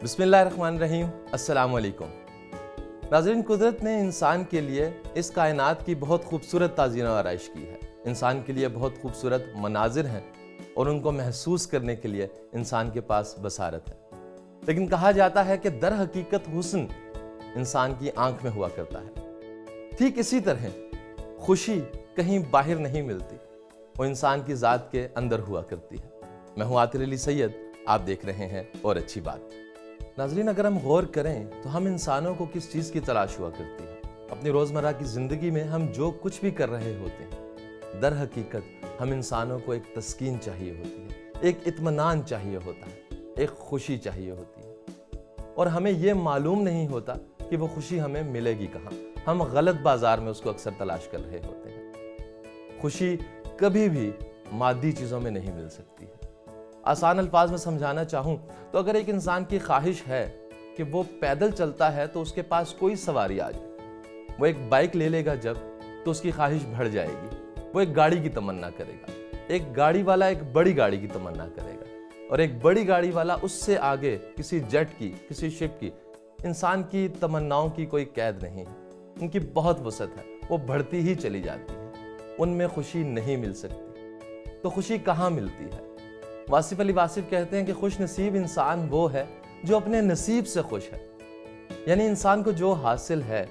बिस्मिल्लाहिर्रहमानिर्रहीम, अस्सलाम वालेकुम। नाज़रीन, कुदरत ने इंसान के लिए इस कायनात की बहुत खूबसूरत ताज़ीन व आराइश की है। इंसान के लिए बहुत खूबसूरत मनाजिर हैं और उनको महसूस करने के लिए इंसान के पास बसारत है। लेकिन कहा जाता है कि दर हकीकत हुस्न इंसान की आंख में हुआ करता है। ठीक इसी तरह खुशी कहीं बाहर नहीं मिलती, वो इंसान की ज़ात के अंदर हुआ करती है। मैं हूँ आतिर अली सैयद, आप देख रहे हैं और अच्छी बात। नाज़रीन, अगर हम गौर करें तो हम इंसानों को किस चीज़ की तलाश हुआ करती है। अपनी रोज़मर्रा की ज़िंदगी में हम जो कुछ भी कर रहे होते हैं, दर हकीकत हम इंसानों को एक तस्कीन चाहिए होती है, एक इत्मीनान चाहिए होता है, एक खुशी चाहिए होती है। और हमें ये मालूम नहीं होता कि वो खुशी हमें मिलेगी कहाँ। हम गलत बाजार में उसको अक्सर तलाश कर रहे होते हैं। खुशी कभी भी मादी चीज़ों में नहीं मिल सकती है। आसान अल्फाज में समझाना चाहूँ तो अगर एक इंसान की ख्वाहिश है कि वो पैदल चलता है तो उसके पास कोई सवारी आ जाए, वो एक बाइक ले लेगा जब, तो उसकी ख्वाहिश बढ़ जाएगी। वो एक गाड़ी की तमन्ना करेगा, एक गाड़ी वाला एक बड़ी गाड़ी की तमन्ना करेगा, और एक बड़ी गाड़ी वाला उससे आगे किसी जेट की, किसी शिप की। इंसान की तमन्नाओं की कोई कैद नहीं है, उनकी बहुत वसअत है, वो बढ़ती ही चली जाती है। उनमें खुशी नहीं मिल सकती। तो खुशी कहाँ मिलती है? वासिफ अली वासिफ कहते हैं कि खुश नसीब इंसान वो है जो अपने नसीब से खुश है। यानी इंसान को जो हासिल है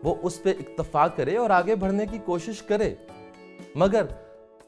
वो उस पे इक्तफा करे और आगे बढ़ने की कोशिश करे। मगर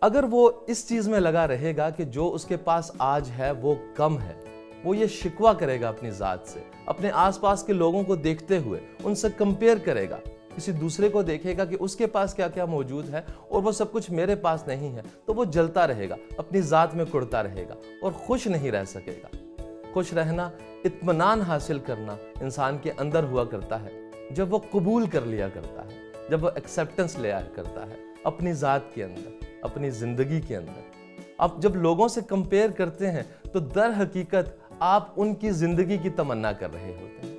अगर वो इस चीज में लगा रहेगा कि जो उसके पास आज है वो कम है, वो ये शिकवा करेगा अपनी जात से, अपने आसपास के लोगों को देखते हुए उनसे कंपेयर करेगा, किसी दूसरे को देखेगा कि उसके पास क्या क्या मौजूद है और वो सब कुछ मेरे पास नहीं है, तो वो जलता रहेगा, अपनी ज़ात में कुड़ता रहेगा और खुश नहीं रह सकेगा। खुश रहना, इत्मीनान हासिल करना इंसान के अंदर हुआ करता है जब वो कबूल कर लिया करता है, जब वो एक्सेप्टेंस ले आया करता है अपनी ज़ात के अंदर, अपनी ज़िंदगी के अंदर। अब जब लोगों से कंपेयर करते हैं तो दर हकीकत आप उनकी ज़िंदगी की तमन्ना कर रहे होते हैं।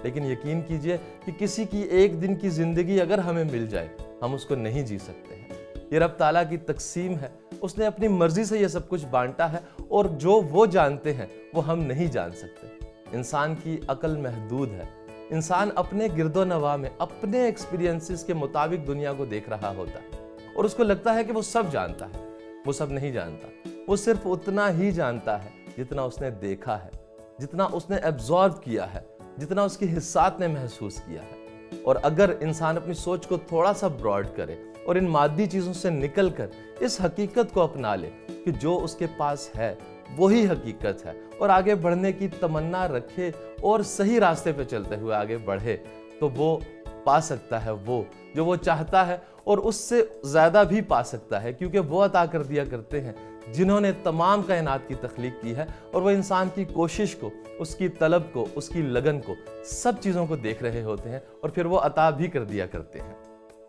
लेकिन यकीन कीजिए कि किसी की एक दिन की ज़िंदगी अगर हमें मिल जाए, हम उसको नहीं जी सकते हैं। ये रब ताला की तकसीम है, उसने अपनी मर्जी से ये सब कुछ बांटा है और जो वो जानते हैं वो हम नहीं जान सकते। इंसान की अकल महदूद है। इंसान अपने गिरदो नवा में अपने एक्सपीरियंसेस के मुताबिक दुनिया को देख रहा होता है और उसको लगता है कि वो सब जानता है। वो सब नहीं जानता। वो सिर्फ उतना ही जानता है जितना उसने देखा है, जितना उसने एब्जॉर्ब किया है, जितना उसकी हिस्सात ने महसूस किया है। और अगर इंसान अपनी सोच को थोड़ा सा ब्रॉड करे और इन मादी चीज़ों से निकल कर इस हकीकत को अपना ले कि जो उसके पास है वही हकीकत है, और आगे बढ़ने की तमन्ना रखे और सही रास्ते पे चलते हुए आगे बढ़े, तो वो पा सकता है वो जो वो चाहता है, और उससे ज़्यादा भी पा सकता है, क्योंकि वो अता कर दिया करते हैं जिन्होंने तमाम कायनात की तख्लीक की है। और वो इंसान की कोशिश को, उसकी तलब को, उसकी लगन को, सब चीज़ों को देख रहे होते हैं और फिर वो अता भी कर दिया करते हैं।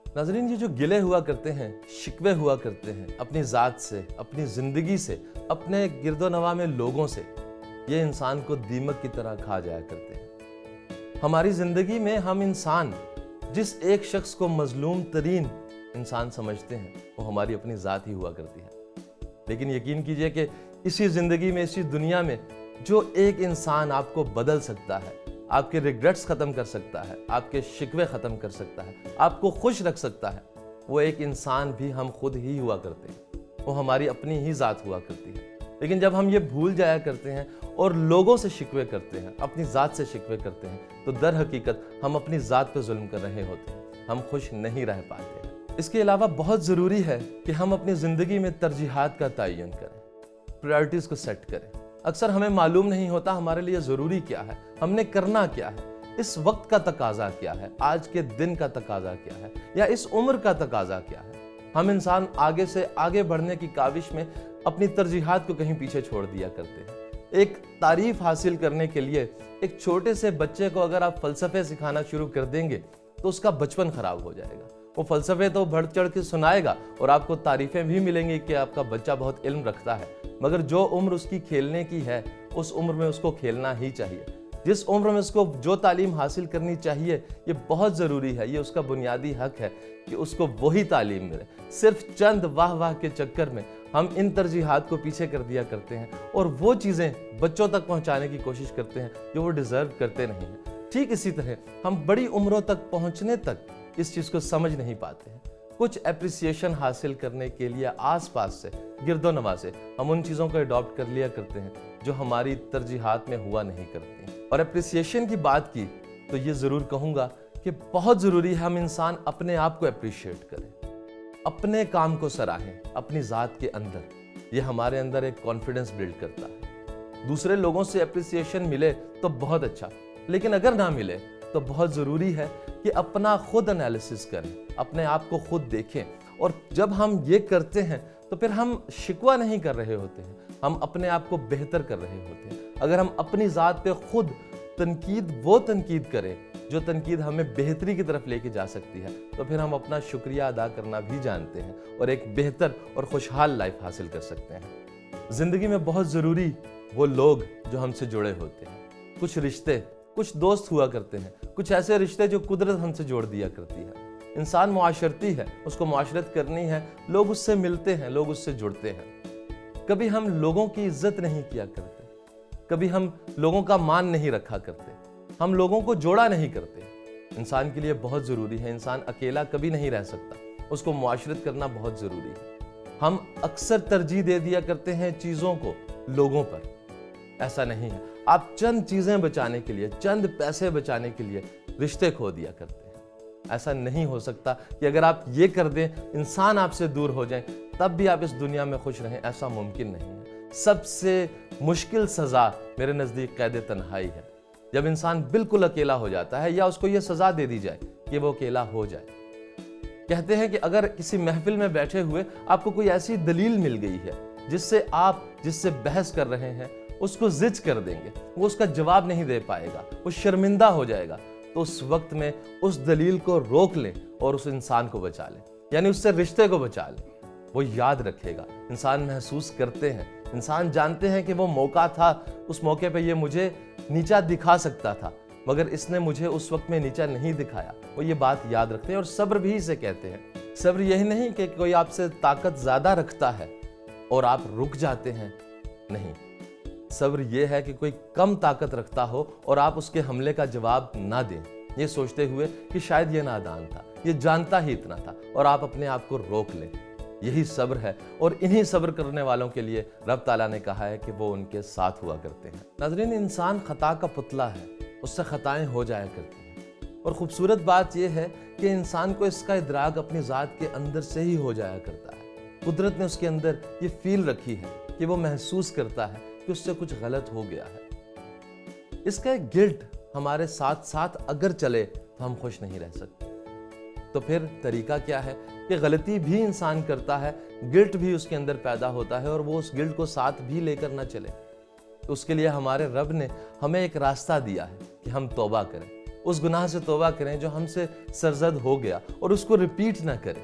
नाज़रीन, ये जो गिले हुआ करते हैं, शिकवे हुआ करते हैं अपनी ज़ात से, अपनी ज़िंदगी से, अपने गिरदो नवा में लोगों से, ये इंसान को दीमक की तरह खा जाया करते हैं। हमारी ज़िंदगी में हम इंसान जिस एक शख्स को मजलूम तरीन इंसान समझते हैं वो हमारी अपनी ज़ात ही हुआ करती है। लेकिन यकीन कीजिए कि इसी ज़िंदगी में, इसी दुनिया में जो एक इंसान आपको बदल सकता है, आपके रिग्रेट्स ख़त्म कर सकता है, आपके शिकवे ख़त्म कर सकता है, आपको खुश रख सकता है, वो एक इंसान भी हम खुद ही हुआ करते हैं। वो हमारी अपनी ही ज़ात हुआ करती है। लेकिन जब हम ये भूल जाया करते हैं और लोगों से शिकवे करते हैं, अपनी ज़ात से शिकवे करते हैं, तो दर हकीकत हम अपनी ज़ात पर जुल्म कर रहे होते हैं, हम खुश नहीं रह पाते हैं। इसके अलावा बहुत ज़रूरी है कि हम अपनी ज़िंदगी में तरजीहात का तयन करें, प्रायोरिटीज़ को सेट करें। अक्सर हमें मालूम नहीं होता हमारे लिए ज़रूरी क्या है, हमने करना क्या है, इस वक्त का तकाजा क्या है, आज के दिन का तकाजा क्या है, या इस उम्र का तकाजा क्या है। हम इंसान आगे से आगे बढ़ने की काविश में अपनी तरजीहात को कहीं पीछे छोड़ दिया करते हैं। एक तारीफ हासिल करने के लिए एक छोटे से बच्चे को अगर आप फ़लसफ़े सिखाना शुरू कर देंगे तो उसका बचपन ख़राब हो जाएगा। वो फ़लसफ़े तो बढ़ चढ़ के सुनाएगा और आपको तारीफ़ें भी मिलेंगी कि आपका बच्चा बहुत इल्म रखता है, मगर जो उम्र उसकी खेलने की है उस उम्र में उसको खेलना ही चाहिए। जिस उम्र में उसको जो तालीम हासिल करनी चाहिए, ये बहुत ज़रूरी है, ये उसका बुनियादी हक है कि उसको वही तालीम मिले। सिर्फ चंद वाह वाह के चक्कर में ہم ان ترجیحات کو پیچھے کر دیا کرتے ہیں اور وہ چیزیں بچوں تک پہنچانے کی کوشش کرتے ہیں جو وہ ڈیزرو کرتے نہیں ہیں۔ ٹھیک اسی طرح ہم بڑی عمروں تک پہنچنے تک اس چیز کو سمجھ نہیں پاتے ہیں۔ کچھ اپریسیشن حاصل کرنے کے لیے آس پاس سے گرد و نواح سے ہم ان چیزوں کو اڈاپٹ کر لیا کرتے ہیں جو ہماری ترجیحات میں ہوا نہیں کرتی۔ اور اپریسیشن کی بات کی تو یہ ضرور کہوں گا کہ بہت ضروری ہے ہم انسان اپنے آپ کو اپریشیٹ کریں، اپنے کام کو سراہیں اپنی ذات کے اندر۔ یہ ہمارے اندر ایک کانفیڈنس بلڈ کرتا ہے۔ دوسرے لوگوں سے اپریسیشن ملے تو بہت اچھا، لیکن اگر نہ ملے تو بہت ضروری ہے کہ اپنا خود انالیسس کریں، اپنے آپ کو خود دیکھیں۔ اور جب ہم یہ کرتے ہیں تو پھر ہم شکوہ نہیں کر رہے ہوتے ہیں، ہم اپنے آپ کو بہتر کر رہے ہوتے ہیں۔ اگر ہم اپنی ذات پہ خود وہ تنقید کریں جو تنقید ہمیں بہتری کی طرف لے کے جا سکتی ہے، تو پھر ہم اپنا شکریہ ادا کرنا بھی جانتے ہیں اور ایک بہتر اور خوشحال لائف حاصل کر سکتے ہیں۔ زندگی میں بہت ضروری وہ لوگ جو ہم سے جڑے ہوتے ہیں۔ کچھ رشتے، کچھ دوست ہوا کرتے ہیں، کچھ ایسے رشتے جو قدرت ہم سے جوڑ دیا کرتی ہے۔ انسان معاشرتی ہے، اس کو معاشرت کرنی ہے، لوگ اس سے ملتے ہیں، لوگ اس سے جڑتے ہیں۔ کبھی ہم لوگوں کی عزت نہیں کیا کرتے، کبھی ہم لوگوں کا مان نہیں رکھا کرتے، ہم لوگوں کو جوڑا نہیں کرتے۔ انسان کے لیے بہت ضروری ہے، انسان اکیلا کبھی نہیں رہ سکتا، اس کو معاشرت کرنا بہت ضروری ہے۔ ہم اکثر ترجیح دے دیا کرتے ہیں چیزوں کو لوگوں پر، ایسا نہیں ہے۔ آپ چند چیزیں بچانے کے لیے، چند پیسے بچانے کے لیے رشتے کھو دیا کرتے ہیں۔ ایسا نہیں ہو سکتا کہ اگر آپ یہ کر دیں انسان آپ سے دور ہو جائیں تب بھی آپ اس دنیا میں خوش رہیں، ایسا ممکن نہیں ہے۔ سب سے مشکل سزا میرے نزدیک قید تنہائی ہے، جب انسان بالکل اکیلا ہو جاتا ہے یا اس کو یہ سزا دے دی جائے کہ وہ اکیلا ہو جائے۔ کہتے ہیں کہ اگر کسی محفل میں بیٹھے ہوئے آپ کو کوئی ایسی دلیل مل گئی ہے جس سے بحث کر رہے ہیں اس کو زج کر دیں گے، وہ اس کا جواب نہیں دے پائے گا، وہ شرمندہ ہو جائے گا، تو اس وقت میں اس دلیل کو روک لیں اور اس انسان کو بچا لیں، یعنی اس سے رشتے کو بچا لیں۔ وہ یاد رکھے گا۔ انسان محسوس کرتے ہیں، انسان جانتے ہیں کہ وہ موقع تھا، اس موقع پہ یہ مجھے نیچا دکھا سکتا تھا مگر اس نے مجھے اس وقت میں نیچا نہیں دکھایا۔ وہ یہ بات یاد رکھتے ہیں اور صبر بھی اسے کہتے ہیں۔ صبر یہی نہیں کہ کوئی آپ سے طاقت زیادہ رکھتا ہے اور آپ رک جاتے ہیں، نہیں۔ صبر یہ ہے کہ کوئی کم طاقت رکھتا ہو اور آپ اس کے حملے کا جواب نہ دیں، یہ سوچتے ہوئے کہ شاید یہ نادان تھا، یہ جانتا ہی اتنا تھا، اور آپ اپنے آپ کو روک لیں۔ یہی صبر ہے، اور انہی صبر کرنے والوں کے لیے رب تعالیٰ نے کہا ہے کہ وہ ان کے ساتھ ہوا کرتے ہیں۔ ناظرین، انسان خطا کا پتلا ہے، اس سے خطائیں ہو جایا کرتی ہیں، اور خوبصورت بات یہ ہے کہ انسان کو اس کا ادراک اپنی ذات کے اندر سے ہی ہو جایا کرتا ہے۔ قدرت نے اس کے اندر یہ فیل رکھی ہے کہ وہ محسوس کرتا ہے کہ اس سے کچھ غلط ہو گیا ہے۔ اس کا ایک گلٹ ہمارے ساتھ ساتھ اگر چلے تو ہم خوش نہیں رہ سکتے۔ تو پھر طریقہ کیا ہے کہ غلطی بھی انسان کرتا ہے، گلٹ بھی اس کے اندر پیدا ہوتا ہے، اور وہ اس گلٹ کو ساتھ بھی لے کر نہ چلے۔ اس کے لیے ہمارے رب نے ہمیں ایک راستہ دیا ہے کہ ہم توبہ کریں، اس گناہ سے توبہ کریں جو ہم سے سرزد ہو گیا، اور اس کو ریپیٹ نہ کریں۔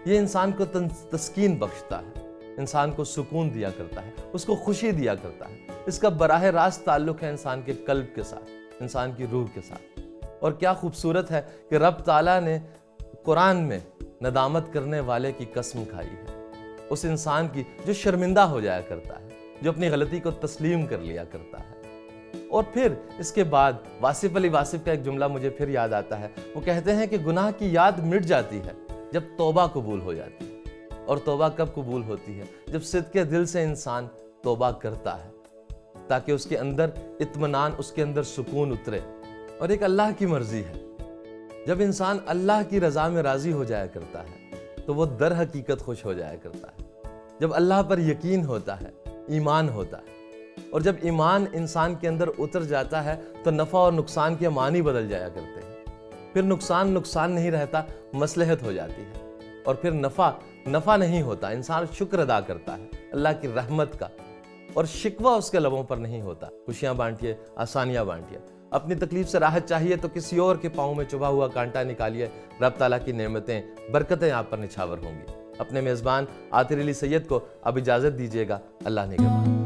یہ انسان کو تسکین بخشتا ہے، انسان کو سکون دیا کرتا ہے، اس کو خوشی دیا کرتا ہے۔ اس کا براہ راست تعلق ہے انسان کے قلب کے ساتھ، انسان کی روح کے ساتھ۔ اور کیا خوبصورت ہے کہ رب تعالیٰ نے قرآن میں ندامت کرنے والے کی قسم کھائی ہے، اس انسان کی جو شرمندہ ہو جایا کرتا ہے، جو اپنی غلطی کو تسلیم کر لیا کرتا ہے۔ اور پھر اس کے بعد واصف علی واصف کا ایک جملہ مجھے پھر یاد آتا ہے۔ وہ کہتے ہیں کہ گناہ کی یاد مٹ جاتی ہے جب توبہ قبول ہو جاتی ہے، اور توبہ کب قبول ہوتی ہے؟ جب صدق دل سے انسان توبہ کرتا ہے، تاکہ اس کے اندر اطمینان، اس کے اندر سکون اترے۔ اور ایک اللہ کی مرضی ہے، جب انسان اللہ کی رضا میں راضی ہو جایا کرتا ہے تو وہ در حقیقت خوش ہو جایا کرتا ہے۔ جب اللہ پر یقین ہوتا ہے، ایمان ہوتا ہے، اور جب ایمان انسان کے اندر اتر جاتا ہے تو نفع اور نقصان کے معنی بدل جایا کرتے ہیں۔ پھر نقصان نہیں رہتا، مصلحت ہو جاتی ہے، اور پھر نفع نہیں ہوتا، انسان شکر ادا کرتا ہے اللہ کی رحمت کا، اور شکوہ اس کے لبوں پر نہیں ہوتا۔ خوشیاں بانٹیے، آسانیاں بانٹیے۔ اپنی تکلیف سے راحت چاہیے تو کسی اور کے پاؤں میں چبھا ہوا کانٹا نکالیے، رب تعالیٰ کی نعمتیں، برکتیں آپ پر نچھاور ہوں گی۔ اپنے میزبان عاطر علی سید کو اب اجازت دیجیے گا۔ اللہ نگہبان۔